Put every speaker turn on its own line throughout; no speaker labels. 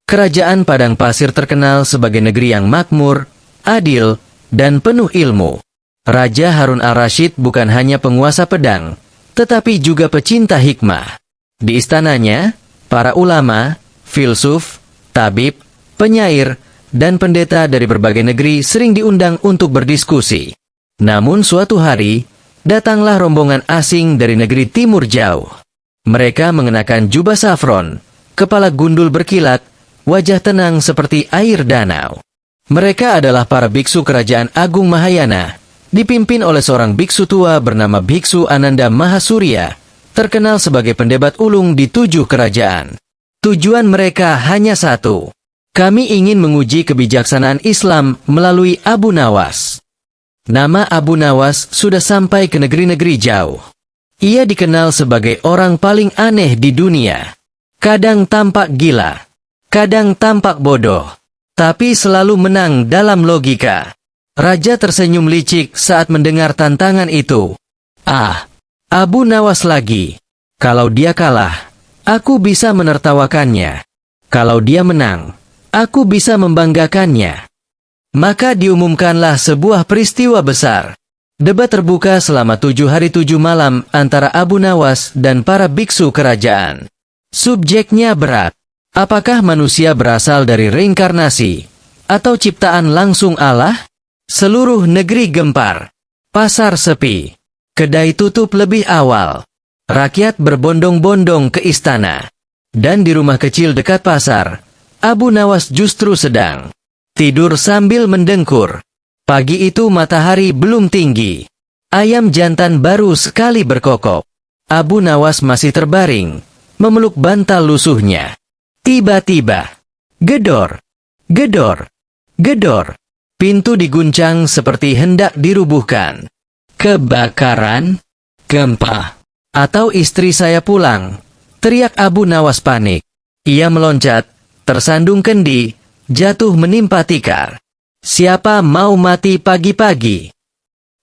kerajaan padang pasir terkenal sebagai negeri yang makmur, adil, dan penuh ilmu. Raja Harun al-Rasyid bukan hanya penguasa pedang, tetapi juga pecinta hikmah. Di istananya, para ulama, filsuf, tabib, penyair, dan pendeta dari berbagai negeri sering diundang untuk berdiskusi. Namun suatu hari, datanglah rombongan asing dari negeri timur jauh. Mereka mengenakan jubah safron, kepala gundul berkilat, wajah tenang seperti air danau. Mereka adalah para biksu Kerajaan Agung Mahayana, dipimpin oleh seorang biksu tua bernama Biksu Ananda Mahasurya, terkenal sebagai pendebat ulung di 7 kerajaan. Tujuan mereka hanya satu. Kami ingin menguji kebijaksanaan Islam melalui Abu Nawas. Nama Abu Nawas sudah sampai ke negeri-negeri jauh. Ia dikenal sebagai orang paling aneh di dunia. Kadang tampak gila, kadang tampak bodoh, tapi selalu menang dalam logika. Raja tersenyum licik saat mendengar tantangan itu. Ah, Abu Nawas lagi. Kalau dia kalah, aku bisa menertawakannya. Kalau dia menang, aku bisa membanggakannya. Maka diumumkanlah sebuah peristiwa besar. Debat terbuka selama 7 hari 7 malam antara Abu Nawas dan para biksu kerajaan. Subjeknya berat. Apakah manusia berasal dari reinkarnasi atau ciptaan langsung Allah? Seluruh negeri gempar. Pasar sepi. Kedai tutup lebih awal. Rakyat berbondong-bondong ke istana. Dan di rumah kecil dekat pasar, Abu Nawas justru sedang tidur sambil mendengkur. Pagi itu matahari belum tinggi. Ayam jantan baru sekali berkokok. Abu Nawas masih terbaring, memeluk bantal lusuhnya. Tiba-tiba, gedor, gedor, gedor. Pintu diguncang seperti hendak dirubuhkan. Kebakaran? Gempa? Atau istri saya pulang? Teriak Abu Nawas panik. Ia meloncat, tersandung kendi, jatuh menimpa tikar. Siapa mau mati pagi-pagi?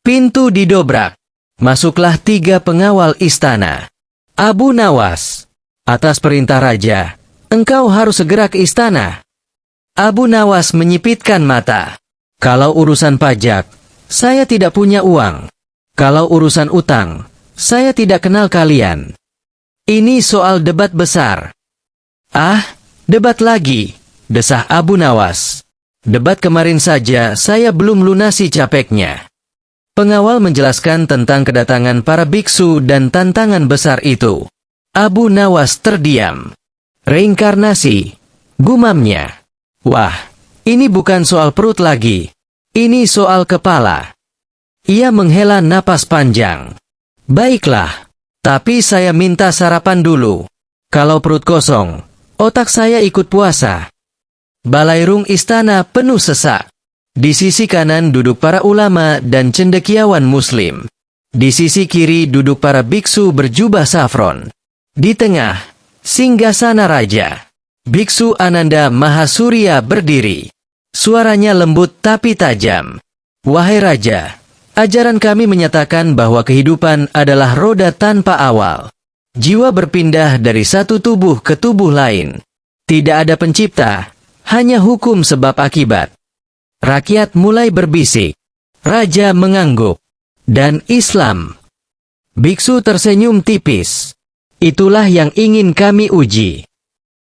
Pintu didobrak. Masuklah 3 pengawal istana. Abu Nawas, atas perintah raja, engkau harus segera ke istana. Abu Nawas menyipitkan mata. Kalau urusan pajak, saya tidak punya uang. Kalau urusan utang, saya tidak kenal kalian. Ini soal debat besar. Ah, debat lagi, desah Abu Nawas. Debat kemarin saja saya belum lunasi capeknya. Pengawal menjelaskan tentang kedatangan para biksu dan tantangan besar itu. Abu Nawas terdiam. Reinkarnasi, gumamnya. Wah, ini bukan soal perut lagi. Ini soal kepala. Ia menghela napas panjang. Baiklah, tapi saya minta sarapan dulu. Kalau perut kosong, otak saya ikut puasa. Balairung istana penuh sesak. Di sisi kanan duduk para ulama dan cendekiawan muslim. Di sisi kiri duduk para biksu berjubah safron. Di tengah, singgasana raja. Biksu Ananda Mahasurya berdiri. Suaranya lembut tapi tajam. Wahai raja, ajaran kami menyatakan bahwa kehidupan adalah roda tanpa awal. Jiwa berpindah dari satu tubuh ke tubuh lain. Tidak ada pencipta, hanya hukum sebab akibat. Rakyat mulai berbisik. Raja mengangguk. Dan Islam. Biksu tersenyum tipis. Itulah yang ingin kami uji.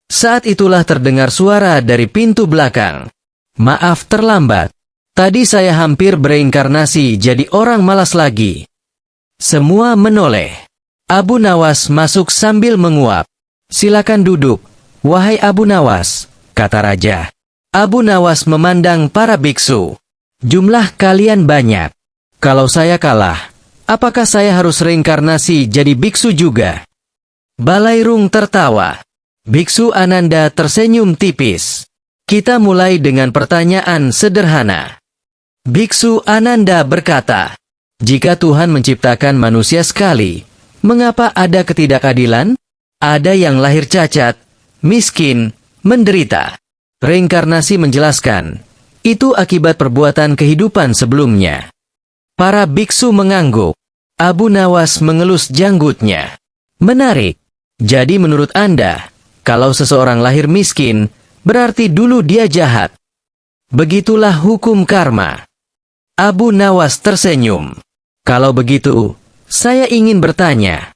Saat itulah terdengar suara dari pintu belakang. Maaf terlambat. Tadi saya hampir bereinkarnasi jadi orang malas lagi. Semua menoleh. Abu Nawas masuk sambil menguap. Silakan duduk, wahai Abu Nawas, kata raja. Abu Nawas memandang para biksu. Jumlah kalian banyak. Kalau saya kalah, apakah saya harus reinkarnasi jadi biksu juga? Balairung tertawa. Biksu Ananda tersenyum tipis. Kita mulai dengan pertanyaan sederhana. Biksu Ananda berkata, jika Tuhan menciptakan manusia sekali, mengapa ada ketidakadilan? Ada yang lahir cacat, miskin, menderita. Reinkarnasi menjelaskan, itu akibat perbuatan kehidupan sebelumnya. Para biksu mengangguk. Abu Nawas mengelus janggutnya. Menarik. Jadi menurut Anda, kalau seseorang lahir miskin, berarti dulu dia jahat. Begitulah hukum karma. Abu Nawas tersenyum. Kalau begitu, saya ingin bertanya.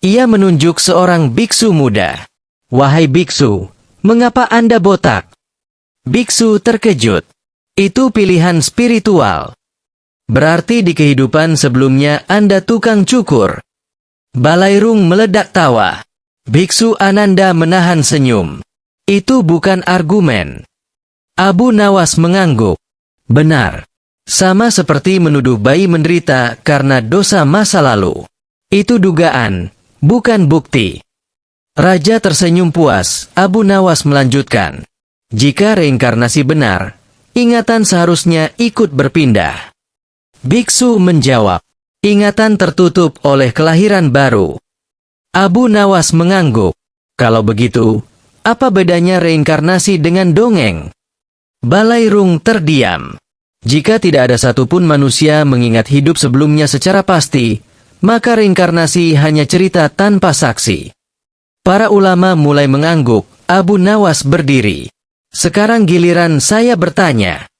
Ia menunjuk seorang biksu muda. Wahai biksu, mengapa Anda botak? Biksu terkejut. Itu pilihan spiritual. Berarti di kehidupan sebelumnya Anda tukang cukur. Balairung meledak tawa. Biksu Ananda menahan senyum. Itu bukan argumen. Abu Nawas mengangguk. Benar. Sama seperti menuduh bayi menderita karena dosa masa lalu. Itu dugaan, bukan bukti. Raja tersenyum puas. Abu Nawas melanjutkan. Jika reinkarnasi benar, ingatan seharusnya ikut berpindah. Biksu menjawab. Ingatan tertutup oleh kelahiran baru. Abu Nawas mengangguk. Kalau begitu, apa bedanya reinkarnasi dengan dongeng? Balairung terdiam. Jika tidak ada satupun manusia mengingat hidup sebelumnya secara pasti, maka reinkarnasi hanya cerita tanpa saksi. Para ulama mulai mengangguk. Abu Nawas berdiri. Sekarang giliran saya bertanya.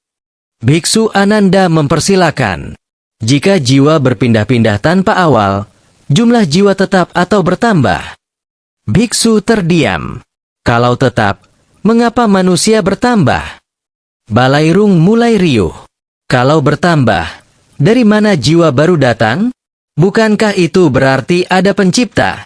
Biksu Ananda mempersilakan. Jika jiwa berpindah-pindah tanpa awal, jumlah jiwa tetap atau bertambah? Biksu terdiam. Kalau tetap, mengapa manusia bertambah? Balairung mulai riuh. Kalau bertambah, dari mana jiwa baru datang? Bukankah itu berarti ada pencipta?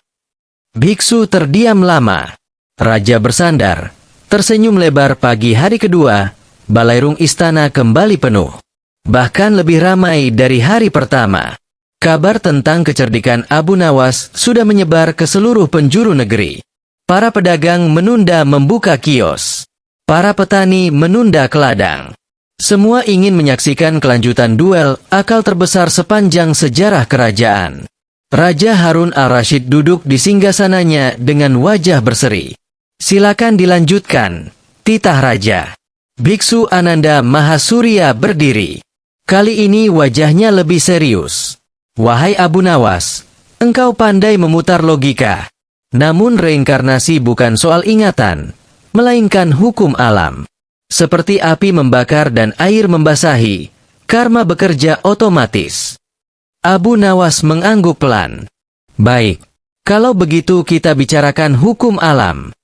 Biksu terdiam lama. Raja bersandar. Tersenyum lebar. Pagi hari kedua, Balairung istana kembali penuh. Bahkan lebih ramai dari hari pertama. Kabar tentang kecerdikan Abu Nawas sudah menyebar ke seluruh penjuru negeri. Para pedagang menunda membuka kios. Para petani menunda ke ladang. Semua ingin menyaksikan kelanjutan duel akal terbesar sepanjang sejarah kerajaan. Raja Harun al-Rashid duduk di singgasananya dengan wajah berseri. Silakan dilanjutkan, titah raja. Biksu Ananda Mahasurya berdiri. Kali ini wajahnya lebih serius. Wahai Abu Nawas, engkau pandai memutar logika. Namun reinkarnasi bukan soal ingatan, melainkan hukum alam. Seperti api membakar dan air membasahi, karma bekerja otomatis. Abu Nawas mengangguk pelan. Baik, kalau begitu kita bicarakan hukum alam.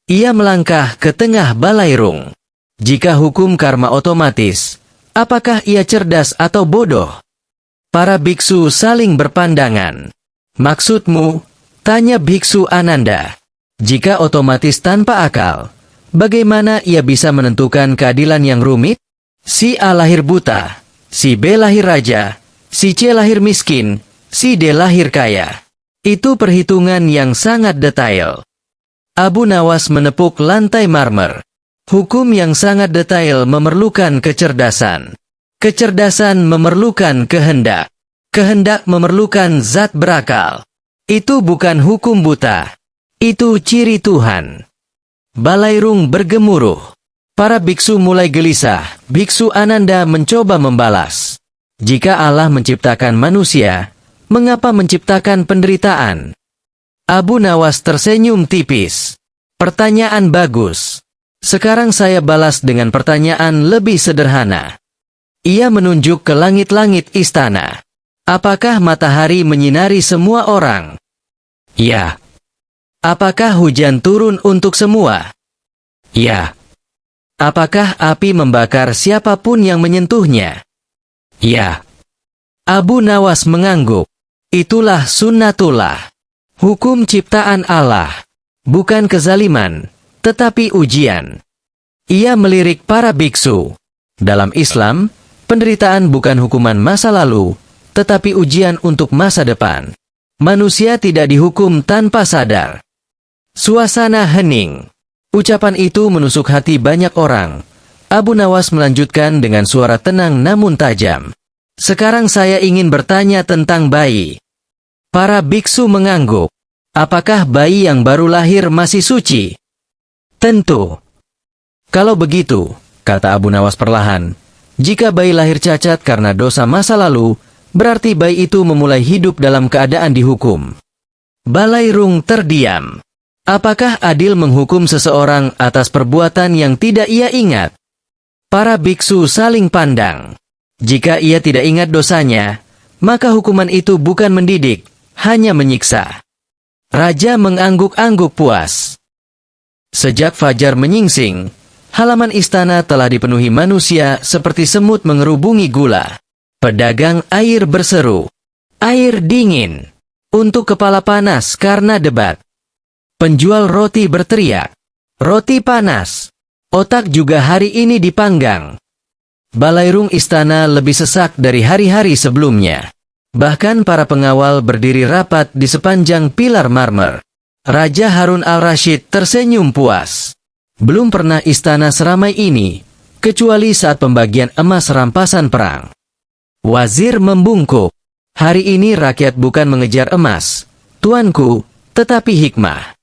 Ia melangkah ke tengah Balairung. Jika hukum karma otomatis, apakah ia cerdas atau bodoh? Para biksu saling berpandangan. Maksudmu? Tanya Biksu Ananda. Jika otomatis tanpa akal, bagaimana ia bisa menentukan keadilan yang rumit? Si A lahir buta, si B lahir raja, si C lahir miskin, si D lahir kaya. Itu perhitungan yang sangat detail. Abu Nawas menepuk lantai marmer. Hukum yang sangat detail memerlukan kecerdasan. Kecerdasan memerlukan kehendak. Kehendak memerlukan zat berakal. Itu bukan hukum buta. Itu ciri Tuhan. Balairung bergemuruh. Para biksu mulai gelisah. Biksu Ananda mencoba membalas. Jika Allah menciptakan manusia, mengapa menciptakan penderitaan? Abu Nawas tersenyum tipis. Pertanyaan bagus. Sekarang saya balas dengan pertanyaan lebih sederhana. Ia menunjuk ke langit-langit istana. Apakah matahari menyinari semua orang? Ya. Apakah hujan turun untuk semua? Ya. Apakah api membakar siapapun yang menyentuhnya? Ya. Abu Nawas mengangguk. Itulah sunnatullah. Hukum ciptaan Allah. Bukan kezaliman, tetapi ujian. Ia melirik para biksu. Dalam Islam, penderitaan bukan hukuman masa lalu, tetapi ujian untuk masa depan. Manusia tidak dihukum tanpa sadar. Suasana hening. Ucapan itu menusuk hati banyak orang. Abu Nawas melanjutkan dengan suara tenang namun tajam. Sekarang saya ingin bertanya tentang bayi. Para biksu mengangguk. Apakah bayi yang baru lahir masih suci? Tentu. Kalau begitu, kata Abu Nawas perlahan, jika bayi lahir cacat karena dosa masa lalu, berarti bayi itu memulai hidup dalam keadaan dihukum. Balairung terdiam. Apakah adil menghukum seseorang atas perbuatan yang tidak ia ingat? Para biksu saling pandang. Jika ia tidak ingat dosanya, maka hukuman itu bukan mendidik, hanya menyiksa. Raja mengangguk-angguk puas. Sejak fajar menyingsing, halaman istana telah dipenuhi manusia seperti semut mengerubungi gula. Pedagang air berseru, "Air dingin!" Untuk kepala panas karena debat. Penjual roti berteriak, "Roti panas!" Otak juga hari ini dipanggang. Balairung istana lebih sesak dari hari-hari sebelumnya. Bahkan para pengawal berdiri rapat di sepanjang pilar marmer. Raja Harun al-Rashid tersenyum puas. Belum pernah istana seramai ini, kecuali saat pembagian emas rampasan perang. Wazir membungkuk. Hari ini rakyat bukan mengejar emas, tuanku, tetapi hikmah.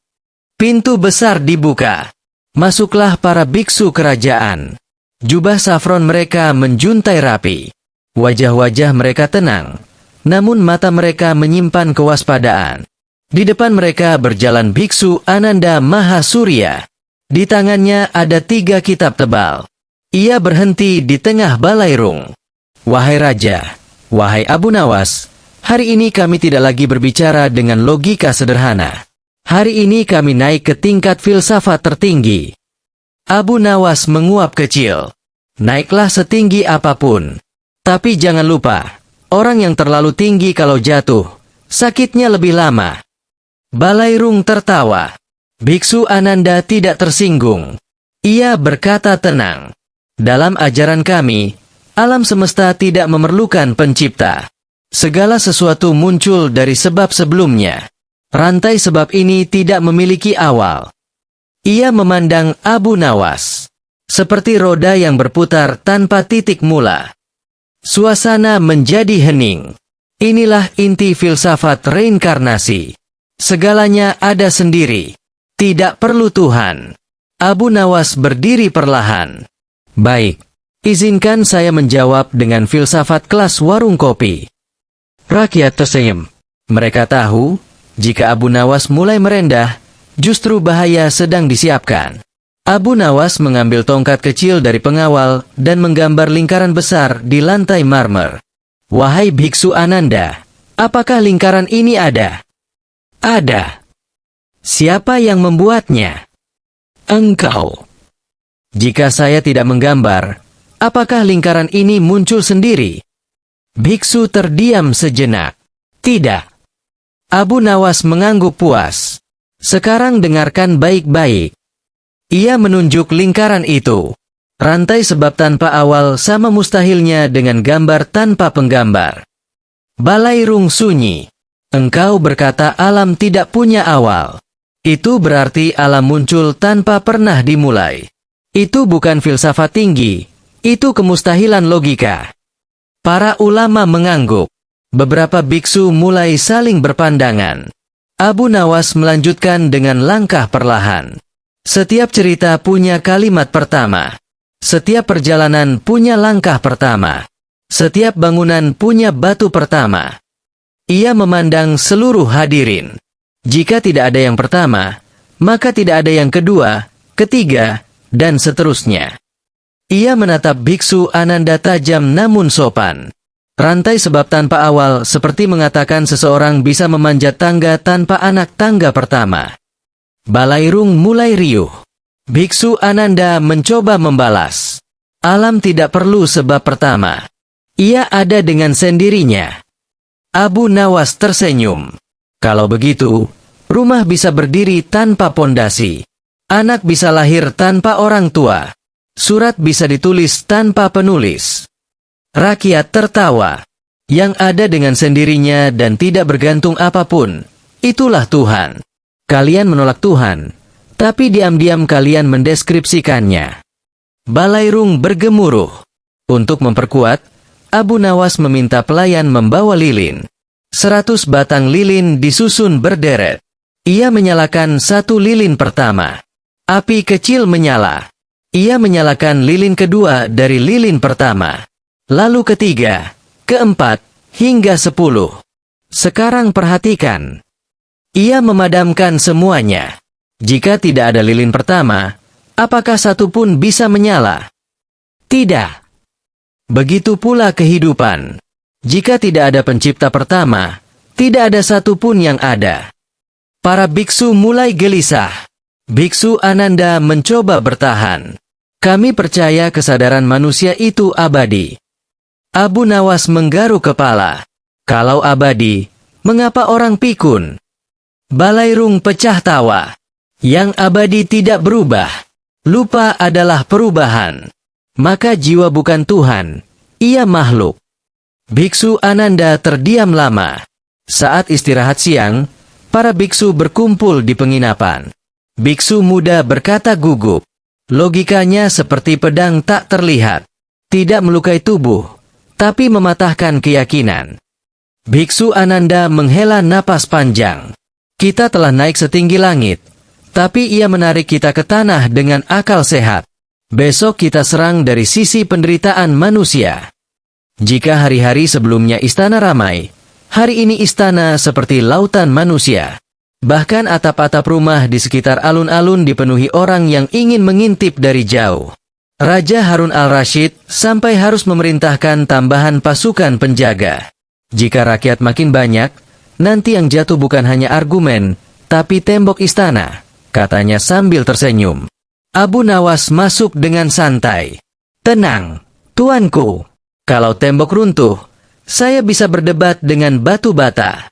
Pintu besar dibuka. Masuklah para biksu kerajaan. Jubah safron mereka menjuntai rapi. Wajah-wajah mereka tenang, namun mata mereka menyimpan kewaspadaan. Di depan mereka berjalan biksu Ananda Mahasurya. Di tangannya ada 3 kitab tebal. Ia berhenti di tengah balairung. "Wahai Raja, wahai Abu Nawas, hari ini kami tidak lagi berbicara dengan logika sederhana. Hari ini kami naik ke tingkat filsafat tertinggi." Abu Nawas menguap kecil. "Naiklah setinggi apapun. Tapi jangan lupa, orang yang terlalu tinggi kalau jatuh, sakitnya lebih lama." Balairung tertawa. Biksu Ananda tidak tersinggung. Ia berkata tenang, "Dalam ajaran kami, alam semesta tidak memerlukan pencipta. Segala sesuatu muncul dari sebab sebelumnya. Rantai sebab ini tidak memiliki awal." Ia memandang Abu Nawas seperti roda yang berputar tanpa titik mula. Suasana menjadi hening. Inilah inti filsafat reinkarnasi. Segalanya ada sendiri. Tidak perlu Tuhan. Abu Nawas berdiri perlahan. "Baik, izinkan saya menjawab dengan filsafat kelas warung kopi." Rakyat tersenyum. Mereka tahu, jika Abu Nawas mulai merendah, justru bahaya sedang disiapkan. Abu Nawas mengambil tongkat kecil dari pengawal dan menggambar lingkaran besar di lantai marmer. "Wahai biksu Ananda, apakah lingkaran ini ada?" "Ada." "Siapa yang membuatnya?" "Engkau." "Jika saya tidak menggambar, apakah lingkaran ini muncul sendiri?" Biksu terdiam sejenak. "Tidak." Abu Nawas mengangguk puas. "Sekarang dengarkan baik-baik." Ia menunjuk lingkaran itu. Rantai sebab tanpa awal sama mustahilnya dengan gambar tanpa penggambar. Balairung sunyi. "Engkau berkata alam tidak punya awal. Itu berarti alam muncul tanpa pernah dimulai. Itu bukan filsafat tinggi, itu kemustahilan logika." Para ulama mengangguk. Beberapa biksu mulai saling berpandangan. Abu Nawas melanjutkan dengan langkah perlahan. "Setiap cerita punya kalimat pertama. Setiap perjalanan punya langkah pertama. Setiap bangunan punya batu pertama." Ia memandang seluruh hadirin. Jika tidak ada yang pertama, maka tidak ada yang kedua, ketiga, dan seterusnya. Ia menatap biksu Ananda tajam namun sopan. Rantai sebab tanpa awal seperti mengatakan seseorang bisa memanjat tangga tanpa anak tangga pertama. Balairung mulai riuh. Biksu Ananda mencoba membalas. "Alam tidak perlu sebab pertama. Ia ada dengan sendirinya." Abu Nawas tersenyum. "Kalau begitu, rumah bisa berdiri tanpa pondasi. Anak bisa lahir tanpa orang tua. Surat bisa ditulis tanpa penulis." Rakyat tertawa. "Yang ada dengan sendirinya dan tidak bergantung apapun, itulah Tuhan. Kalian menolak Tuhan, tapi diam-diam kalian mendeskripsikannya." Balairung bergemuruh. Untuk memperkuat, Abu Nawas meminta pelayan membawa lilin. 100 batang lilin disusun berderet. Ia menyalakan satu lilin pertama. Api kecil menyala. Ia menyalakan lilin kedua dari lilin pertama. Lalu ketiga, keempat, hingga 10. Sekarang perhatikan. Ia memadamkan semuanya. Jika tidak ada lilin pertama, apakah satu pun bisa menyala? Tidak. Begitu pula kehidupan. Jika tidak ada pencipta pertama, tidak ada satu pun yang ada. Para biksu mulai gelisah. Biksu Ananda mencoba bertahan. Kami percaya kesadaran manusia itu abadi. Abu Nawas menggaruk kepala. Kalau abadi, mengapa orang pikun? Balairung pecah tawa. Yang abadi tidak berubah. Lupa adalah perubahan. Maka jiwa bukan Tuhan, ia makhluk. Biksu Ananda terdiam lama. Saat istirahat siang, para biksu berkumpul di penginapan. Biksu muda berkata gugup. Logikanya seperti pedang tak terlihat. Tidak melukai tubuh, tapi mematahkan keyakinan. Biksu Ananda menghela napas panjang. Kita telah naik setinggi langit, tapi ia menarik kita ke tanah dengan akal sehat. Besok kita serang dari sisi penderitaan manusia. Jika hari-hari sebelumnya istana ramai, hari ini istana seperti lautan manusia. Bahkan atap-atap rumah di sekitar alun-alun dipenuhi orang yang ingin mengintip dari jauh. Raja Harun al-Rashid sampai harus memerintahkan tambahan pasukan penjaga. Jika rakyat makin banyak, nanti yang jatuh bukan hanya argumen, tapi tembok istana, katanya sambil tersenyum. Abu Nawas masuk dengan santai. Tenang, tuanku. Kalau tembok runtuh, saya bisa berdebat dengan batu bata.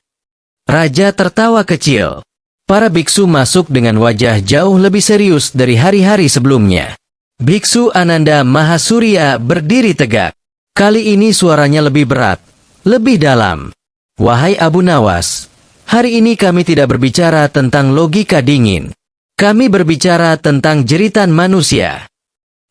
Raja tertawa kecil. Para biksu masuk dengan wajah jauh lebih serius dari hari-hari sebelumnya. Biksu Ananda Mahasurya berdiri tegak. Kali ini suaranya lebih berat, lebih dalam. Wahai Abu Nawas, hari ini kami tidak berbicara tentang logika dingin. Kami berbicara tentang jeritan manusia.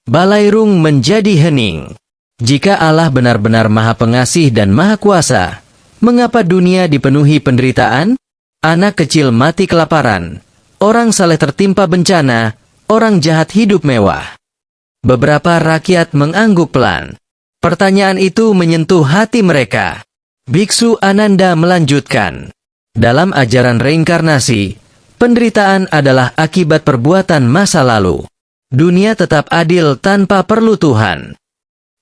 Balairung menjadi hening. Jika Allah benar-benar Maha Pengasih dan Maha Kuasa, mengapa dunia dipenuhi penderitaan? Anak kecil mati kelaparan, orang saleh tertimpa bencana, orang jahat hidup mewah. Beberapa rakyat mengangguk pelan. Pertanyaan itu menyentuh hati mereka. Biksu Ananda melanjutkan. Dalam ajaran reinkarnasi, penderitaan adalah akibat perbuatan masa lalu. Dunia tetap adil tanpa perlu Tuhan.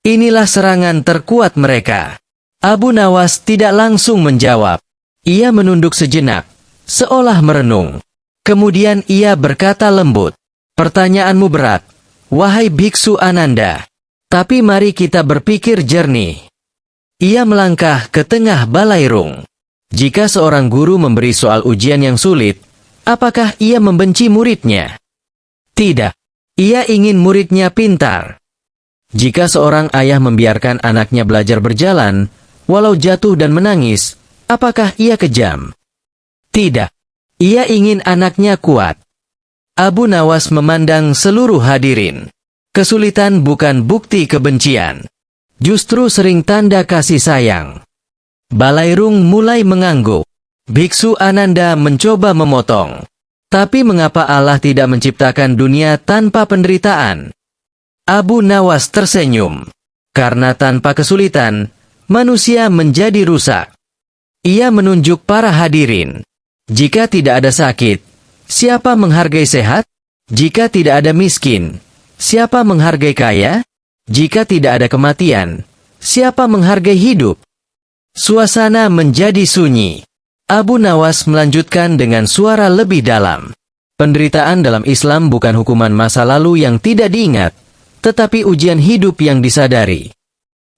Inilah serangan terkuat mereka. Abu Nawas tidak langsung menjawab. Ia menunduk sejenak, seolah merenung. Kemudian ia berkata lembut, pertanyaanmu berat, wahai Biksu Ananda. Tapi mari kita berpikir jernih. Ia melangkah ke tengah balairung. Jika seorang guru memberi soal ujian yang sulit, apakah ia membenci muridnya? Tidak. Ia ingin muridnya pintar. Jika seorang ayah membiarkan anaknya belajar berjalan, walau jatuh dan menangis, apakah ia kejam? Tidak. Ia ingin anaknya kuat. Abu Nawas memandang seluruh hadirin. Kesulitan bukan bukti kebencian. Justru sering tanda kasih sayang. Balairung mulai mengangguk. Biksu Ananda mencoba memotong. Tapi mengapa Allah tidak menciptakan dunia tanpa penderitaan? Abu Nawas tersenyum. Karena tanpa kesulitan, manusia menjadi rusak. Ia menunjuk para hadirin. Jika tidak ada sakit, siapa menghargai sehat? Jika tidak ada miskin, siapa menghargai kaya? Jika tidak ada kematian, siapa menghargai hidup? Suasana menjadi sunyi. Abu Nawas melanjutkan dengan suara lebih dalam. Penderitaan dalam Islam bukan hukuman masa lalu yang tidak diingat, tetapi ujian hidup yang disadari.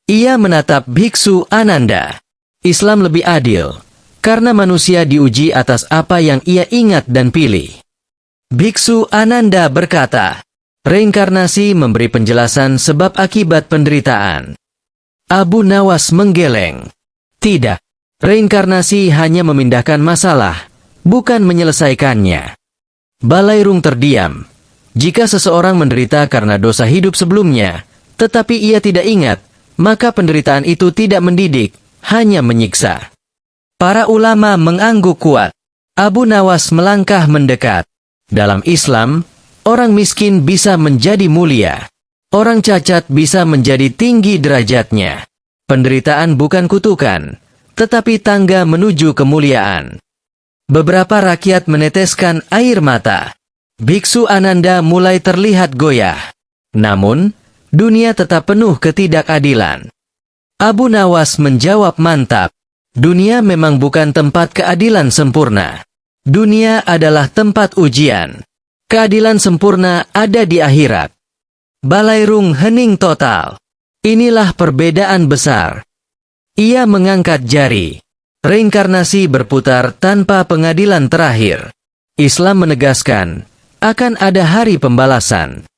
Ia menatap Biksu Ananda. Islam lebih adil, karena manusia diuji atas apa yang ia ingat dan pilih. Biksu Ananda berkata, reinkarnasi memberi penjelasan sebab akibat penderitaan. Abu Nawas menggeleng. Tidak, reinkarnasi hanya memindahkan masalah, bukan menyelesaikannya. Balairung terdiam. Jika seseorang menderita karena dosa hidup sebelumnya, tetapi ia tidak ingat, maka penderitaan itu tidak mendidik, hanya menyiksa. Para ulama mengangguk kuat. Abu Nawas melangkah mendekat. Dalam Islam, orang miskin bisa menjadi mulia. Orang cacat bisa menjadi tinggi derajatnya. Penderitaan bukan kutukan, tetapi tangga menuju kemuliaan. Beberapa rakyat meneteskan air mata. Biksu Ananda mulai terlihat goyah. Namun, dunia tetap penuh ketidakadilan. Abu Nawas menjawab mantap. Dunia memang bukan tempat keadilan sempurna. Dunia adalah tempat ujian. Keadilan sempurna ada di akhirat. Balairung hening total. Inilah perbedaan besar. Ia mengangkat jari. Reinkarnasi berputar tanpa pengadilan terakhir. Islam menegaskan, akan ada hari pembalasan.